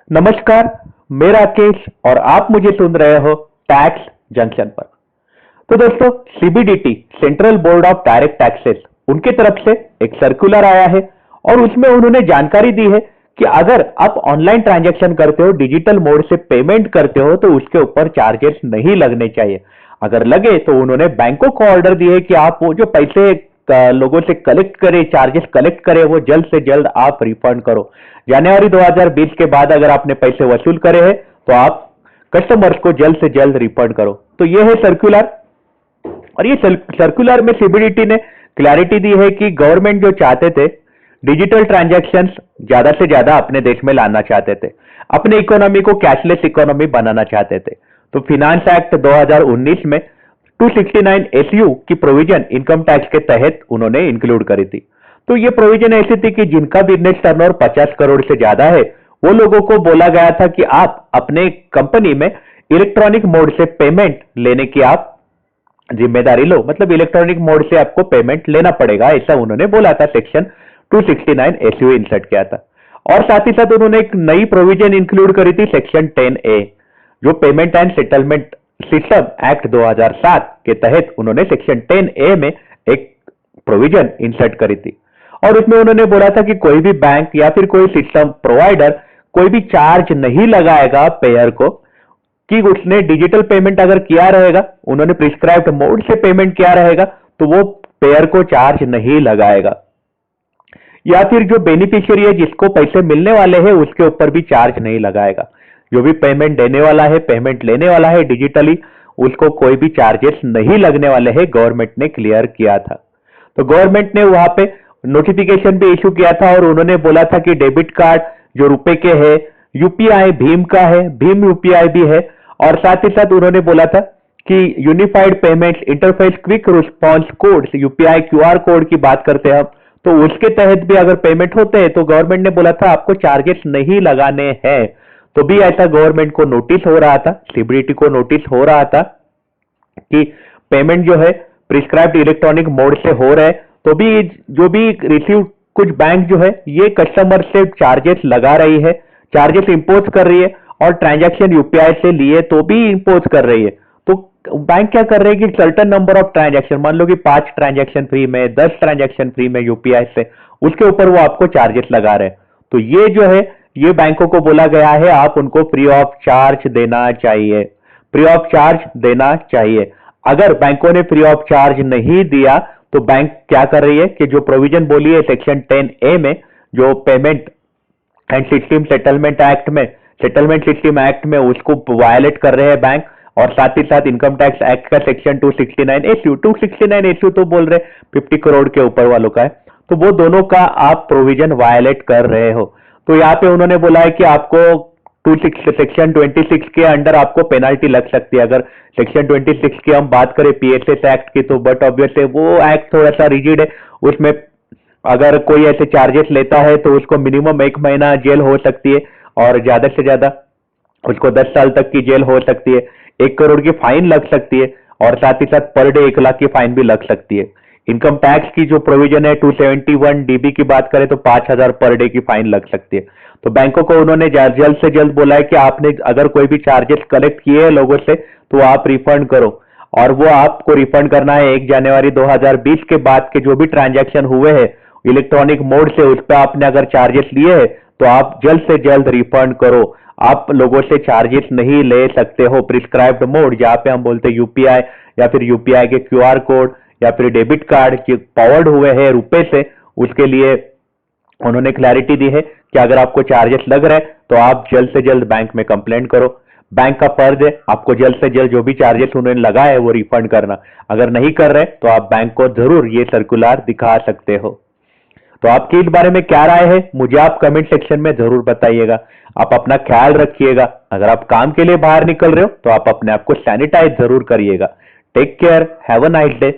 नमस्कार, मैं राकेश और आप मुझे सुन रहे हो टैक्स जंक्शन पर। तो दोस्तों, CBDT central board of direct taxes उनके तरफ से एक सर्कुलर आया है और उसमें उन्होंने जानकारी दी है कि अगर आप ऑनलाइन ट्रांजैक्शन करते हो, डिजिटल मोड से पेमेंट करते हो तो उसके ऊपर चार्जेस नहीं लगने चाहिए। अगर लगे तो उन्होंने बैंकों को ऑर्डर दिए है कि आप वो जो पैसे लोगों से कलेक्ट करे, चार्जेस कलेक्ट करे, वो जल्द से जल्द आप रिफंड करो। जनवरी 2020 के बाद अगर आपने पैसे वसूल करे हैं तो आप कस्टमर्स को जल्द से जल्द रिफंड करो। तो ये है सर्कुलर। और ये सर्कुलर में सीबीडीटी ने क्लैरिटी दी है कि गवर्नमेंट जो चाहते थे डिजिटल ट्रांजैक्शंस ज्यादा से ज्यादा अपने देश में लाना चाहते थे, अपने इकोनॉमी को कैशलेस इकोनॉमी बनाना चाहते थे। तो फिनांस एक्ट 2019 में 269 एसयू की प्रोविजन इनकम टैक्स के तहत उन्होंने इंक्लूड करी थी। तो ये प्रोविजन ऐसी थी कि जिनका बिजनेस टर्नओवर 50 करोड़ से ज्यादा है वो लोगों को बोला गया था कि आप अपने कंपनी में इलेक्ट्रॉनिक मोड से पेमेंट लेने की आप जिम्मेदारी लो, मतलब इलेक्ट्रॉनिक मोड से आपको पेमेंट लेना पड़ेगा, ऐसा उन्होंने बोला था। सेक्शन 269 एसयू इंसर्ट किया था। और साथ ही साथ उन्होंने एक नई प्रोविजन इंक्लूड करी थी, सेक्शन 10A, जो payment and settlement system act 2007 के तहत उन्होंने सेक्शन 10A में एक प्रोविजन इंसर्ट करी थी। और उसमें उन्होंने बोला था कि कोई भी बैंक या फिर कोई सिस्टम प्रोवाइडर कोई भी चार्ज नहीं लगाएगा पेयर को, कि उसने डिजिटल पेमेंट अगर किया रहेगा, उन्होंने प्रिस्क्राइब्ड मोड से पेमेंट किया रहेगा तो वो पेयर को चार्ज नहीं लगाएगा। या फिर जो बेनिफिशियरी है जिसको पैसे मिलने वाले हैं उसके ऊपर भी चार्ज नहीं लगाएगा। जो भी पेमेंट देने वाला है, पेमेंट लेने वाला है डिजिटली, उसको कोई भी चार्जेस नहीं लगने वाले हैं, गवर्नमेंट ने क्लियर किया था। तो गवर्नमेंट ने वहां पे नोटिफिकेशन भी इशू किया था और उन्होंने बोला था कि डेबिट कार्ड जो रुपए के है, यूपीआई भीम का है, भीम यूपीआई भी है। और साथ ही साथ उन्होंने बोला था कि unified payment interface quick response code, UPI QR code की बात करते हैं हम, तो उसके तहत भी अगर पेमेंट होते हैं तो गवर्नमेंट ने बोला था आपको चार्जेस नहीं लगाने हैं। तो भी ऐसा गवर्नमेंट को नोटिस हो रहा था, सीबीडीटी को नोटिस हो रहा था कि पेमेंट जो है प्रिस्क्राइब्ड इलेक्ट्रॉनिक मोड से हो रहा है, तो भी जो भी रिसीव कुछ बैंक जो है ये कस्टमर से चार्जेस लगा रही है, चार्जेस इंपोज कर रही है, और ट्रांजैक्शन यूपीआई से लिए तो भी इंपोज कर रही है। तो बैंक क्या कर रहे हैं कि सर्टेन नंबर ऑफ ट्रांजैक्शन, मान लो कि 5 ट्रांजैक्शन फ्री में, 10 ट्रांजैक्शन फ्री में यूपीआई से, उसके ऊपर वो आपको चार्जेस लगा रहे हैं। तो ये जो है ये बैंकों को बोला गया है आप उनको फ्री ऑफ चार्ज देना चाहिए, फ्री ऑफ चार्ज देना चाहिए। अगर बैंकों ने फ्री ऑफ चार्ज नहीं दिया तो बैंक क्या कर रही है कि जो प्रोविजन बोली है सेक्शन 10A में, जो payment and system settlement act में, सेटलमेंट सिस्टम एक्ट में, उसको वायलेट कर रहे हैं बैंक। और साथ ही साथ इनकम टैक्स एक्ट का सेक्शन 269 एसयू, 269 एसयू तो बोल रहे 50 करोड़ के ऊपर वालों का है, तो वो दोनों का आप प्रोविजन वायलेट कर रहे हो। तो यहाँ पे उन्होंने बोला है कि आपको सेक्शन 26 के अंडर आपको पेनाल्टी लग सकती है। अगर सेक्शन 26 की हम बात करें पीएसएस एक्ट की, तो बट ऑब्वियसली वो एक्ट थोड़ा सा रिजिड है, उसमें अगर कोई ऐसे चार्जेस लेता है तो उसको मिनिमम 1 महीना जेल हो सकती है और ज्यादा से ज्यादा उसको 10 साल तक की जेल हो सकती है, 1 करोड़ की फाइन लग सकती है, और साथ ही साथ पर डे 1 लाख की फाइन भी लग सकती है। इनकम टैक्स की जो प्रोविजन है 271 डीबी की बात करें तो 5,000 पर डे की फाइन लग सकती है। तो बैंकों को उन्होंने जल्द से जल्द बोला है कि आपने अगर कोई भी चार्जेस कलेक्ट किए हैं लोगों से तो आप रिफंड करो, और वो आपको रिफंड करना है 1 जनवरी 2020 के बाद के जो भी ट्रांजैक्शन हुए हैं इलेक्ट्रॉनिक मोड से, उस पर आपने अगर चार्जेस लिए हैं तो आप जल्द से जल्द रिफंड करो। आप लोगों से चार्जेस नहीं ले सकते हो। प्रिस्क्राइब्ड मोड जहां पे हम बोलते हैं यूपीआई या फिर यूपीआई के क्यूआर कोड या फिर डेबिट कार्ड जो पावर्ड हुए हैं रुपए से, उसके लिए उन्होंने क्लैरिटी दी है कि अगर आपको चार्जेस लग रहे हैं तो आप जल्द से जल्द बैंक में कंप्लेंट करो। बैंक का फर्ज है आपको जल्द से जल्द जो भी चार्जेस उन्होंने लगाए है वो रिफंड करना। अगर नहीं कर रहे तो आप बैंक को जरूर ये सर्कुलर दिखा सकते हो। तो आपकी इस बारे में क्या राय है मुझे आप कमेंट सेक्शन में जरूर बताइएगा। आप अपना ख्याल रखिएगा। अगर आप काम के लिए बाहर निकल रहे हो तो आप अपने आप को सैनिटाइज जरूर करिएगा। Take care, have a nice day.